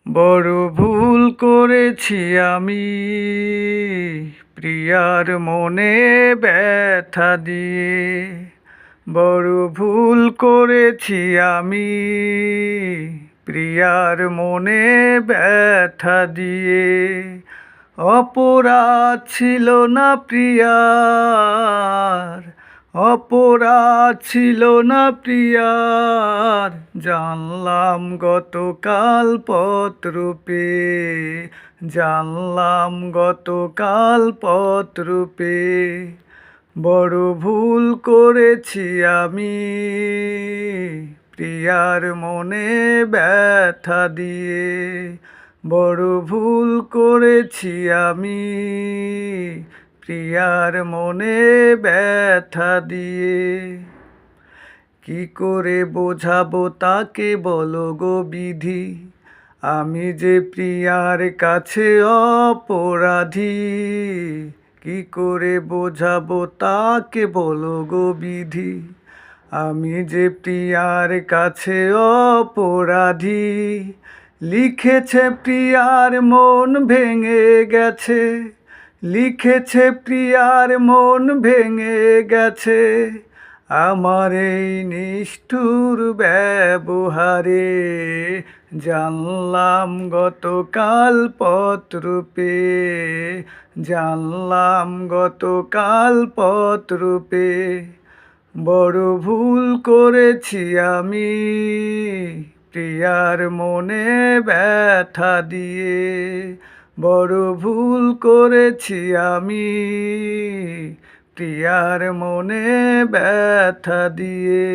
বড় ভুল করেছি আমি, প্রিয়ার মনে ব্যথা দিয়ে। বড় ভুল করেছি আমি, প্রিয়ার মনে ব্যথা দিয়ে। অপরাধ ছিল না প্রিয়ার, অপরাধ ছিল না প্রিয়ার, জানলাম গতকাল পত্র পেয়ে, জানলাম গতকাল পত্র পেয়ে। বড় ভুল করেছি আমি, প্রিয়ার মনে ব্যথা দিয়ে। বড় ভুল করেছি আমি, প্রিয়ার মনে ব্যথা দিয়ে। কি করে বোঝাবো তাকে বলো গো বিধি, আমি যে প্রিয়ার কাছে অপরাধী। কি করে বোঝাবো তাকে বলো গো বিধি, আমি যে প্রিয়ার কাছে অপরাধী। লিখেছে প্রিয়ার মন ভেঙে গেছে, লিখেছে প্রিয়ার মন ভেঙে গেছে, আমার এই নিষ্ঠুর ব্যবহারে। জানলাম গতকাল পত্র পেয়ে, জানলাম গতকাল পত্র পেয়ে। বড় ভুল করেছি আমি, প্রিয়ার মনে ব্যথা দিয়ে। বড় ভুল করেছি আমি, প্রিয়ার মনে ব্যথা দিয়ে।